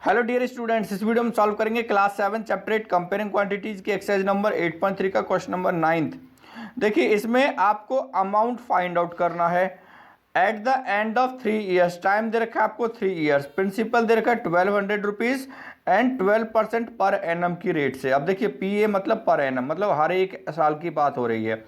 Hello dear students, इस video में solve करेंगे क्लास 7 चैप्टर 8 कंपेयरिंग क्वांटिटीज की एक्सरसाइज नंबर 8.3 का क्वेश्चन नंबर 9। देखिए, इसमें आपको अमाउंट फाइंड आउट करना है at the end of 3 years. Time दे रखा है आपको 3 ईयर्स। प्रिंसिपल दे रखा है 1200 रुपीज़ एंड 12% पर एनम की रेट से। अब देखिए, पी ए मतलब पर एनम, मतलब हर एक साल की बात हो रही है।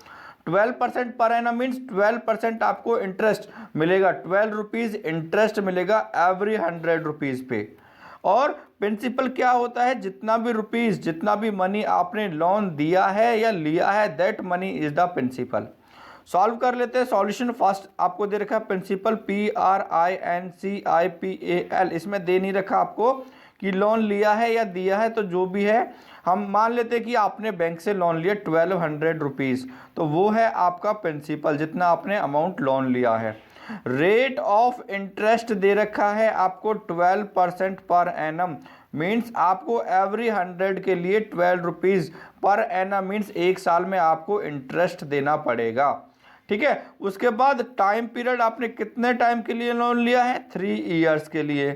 12% पर एनम मीन्स 12% आपको इंटरेस्ट मिलेगा। 12 रुपीज़ इंटरेस्ट मिलेगा एवरी 100 रुपीज़ पे। और प्रिंसिपल क्या होता है, जितना भी रुपीज, जितना भी मनी आपने लोन दिया है या लिया है, that money is the principal. Solve कर लेते हैं। सॉल्यूशन फर्स्ट आपको दे रखा है प्रिंसिपल PRINCIPAL। इसमें दे नहीं रखा आपको कि लोन लिया है या दिया है, तो जो भी है हम मान लेते हैं कि आपने बैंक से लोन लिया 1200 रुपीज़, तो वो है आपका प्रिंसिपल, जितना आपने अमाउंट लोन लिया है। रेट ऑफ इंटरेस्ट दे रखा है आपको 12% पर एनम, मीन्स आपको एवरी 100 के लिए 12 रुपीज़ पर एनम, मीन्स एक साल में आपको इंटरेस्ट देना पड़ेगा। ठीक है। उसके बाद टाइम पीरियड, आपने कितने टाइम के लिए लोन लिया है? 3 ईयर्स के लिए।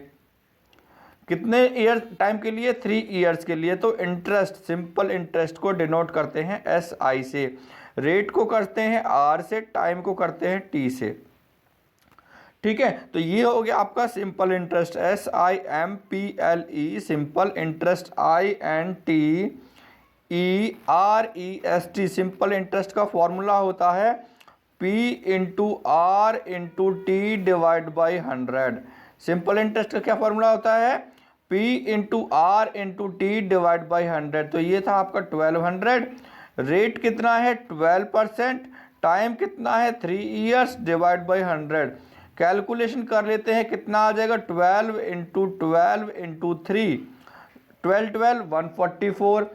कितने ईयर टाइम के लिए? 3 ईयर्स के लिए। तो इंटरेस्ट, सिंपल इंटरेस्ट को डिनोट करते हैं SI से, रेट को करते हैं R से, टाइम को करते हैं T से। ठीक है, तो ये हो गया आपका simple interest, SIMPLE, simple interest, INTEREST। Simple interest का फॉर्मूला होता है P into R into T divide by 100। Simple interest का क्या फॉर्मूला होता है? P into R into T divide by 100। तो ये था आपका 1200। रेट कितना है? 12%। टाइम कितना है? 3 ईयर्स डिवाइड बाई 100। कैलकुलेशन कर लेते हैं, कितना आ जाएगा? 12 इंटू 12 इंटू 3, 12 144,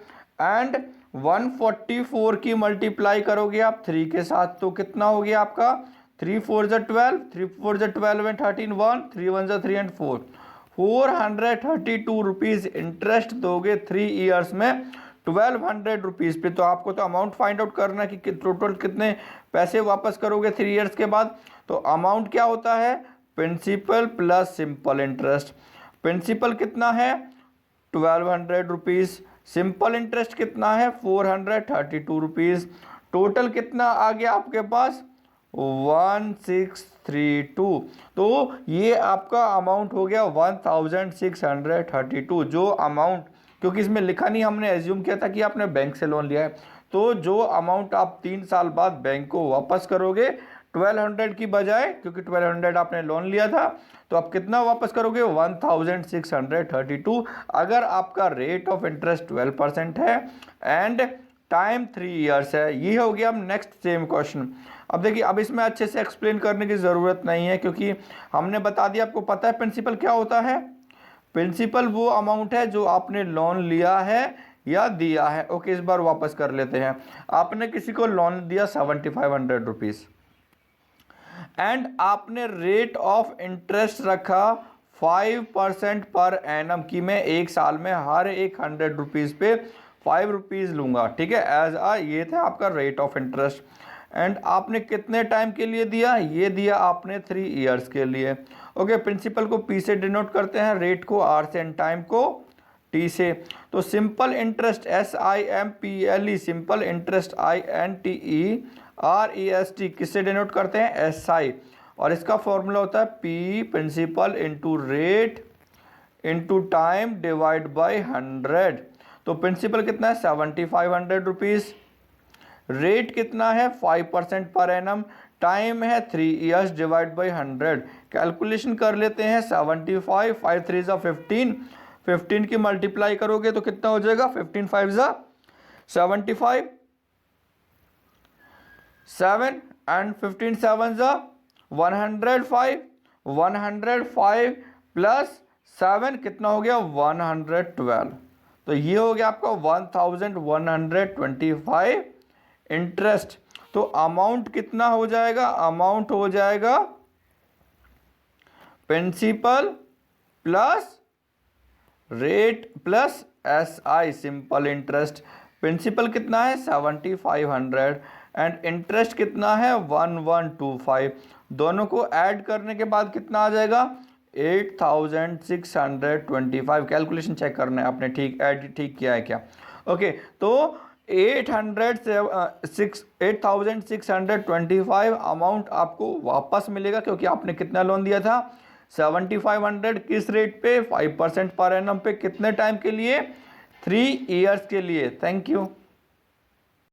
एंड 144 की मल्टीप्लाई करोगे आप 3 के साथ, तो कितना हो गया आपका? 3 4 ज़ा 12, 3 4 ज़ा 12 एंड 13 1, 3 1 ज़ा 3 एंड 4, 432 रुपीज़ इंटरेस्ट दोगे 3 ईयर्स में 1200 रुपीज़ पे। तो आपको तो अमाउंट फाइंड आउट करना कि टोटल कितने पैसे वापस करोगे 3 ईयर्स के बाद। तो अमाउंट क्या होता है? Principal plus simple interest. Principal कितना है? 1200 रुपीज़। सिंपल इंटरेस्ट कितना है? 432 रुपीज़। टोटल कितना आ गया आपके पास? 1632। तो ये आपका अमाउंट हो गया 1632। जो अमाउंट, क्योंकि इसमें लिखा नहीं, हमने एज्यूम किया था कि आपने बैंक से लोन लिया है, तो जो अमाउंट आप 3 साल बाद बैंक को वापस करोगे 1200 की बजाय, क्योंकि 1200 आपने लोन लिया था, तो आप कितना वापस करोगे? 1632। अगर आपका रेट ऑफ इंटरेस्ट 12% है एंड टाइम 3 ईयर्स है। ये हो गया। अब नेक्स्ट सेम क्वेश्चन। अब देखिए, अब इसमें अच्छे से एक्सप्लेन करने की ज़रूरत नहीं है, क्योंकि हमने बता दिया। आपको पता है प्रिंसिपल क्या होता है? प्रिंसिपल वो अमाउंट है जो आपने लोन लिया है या दिया है। ओके, इस बार वापस कर लेते हैं। आपने किसी को लोन दिया 7500 रुपीज़ एंड आपने रेट ऑफ इंटरेस्ट रखा 5% पर एनम की, मैं एक साल में हर एक 100 रुपीज़ पे 5 रुपीज़ लूँगा। ठीक है, एज आ, ये था आपका रेट ऑफ इंटरेस्ट। एंड आपने कितने टाइम के लिए दिया? ये दिया आपने 3 ईयर्स के लिए। ओके, प्रिंसिपल को P से डिनोट करते हैं, रेट को R से एंड टाइम को T से। तो simple interest SIMPLE, simple interest INTEREST किससे डिनोट करते हैं? SI। और इसका फॉर्मूला होता है P principal into rate into time divide by 100। तो प्रिंसिपल कितना है? 7500 रुपीज़। रेट कितना है? 5% पर एनम। टाइम है 3 ईयर्स डिवाइड बाई 100। कैलकुलेशन कर लेते हैं। 75, 5 3 ज़ा 15, 15 की मल्टीप्लाई करोगे तो कितना हो जाएगा? 15 5 ज़ा 75, 7 एंड 15 7 ज़ा 105, 105 प्लस 7 कितना हो गया? 112। तो ये हो गया आपका 1125 इंटरेस्ट। तो अमाउंट कितना हो जाएगा? अमाउंट हो जाएगा principal plus rate plus SI, simple interest. Principal कितना है? 7500 एंड इंटरेस्ट कितना है? 1125। दोनों को ऐड करने के बाद कितना आ जाएगा? 8625 कैलकुलेशन चेक करना है आपने, ठीक किया है क्या। ओके, तो 8625 अमाउंट आपको वापस मिलेगा, क्योंकि आपने कितना लोन दिया था 7500, किस रेट पे 5% पर एनम पे, कितने टाइम के लिए 3 इयर्स के लिए। Thank you.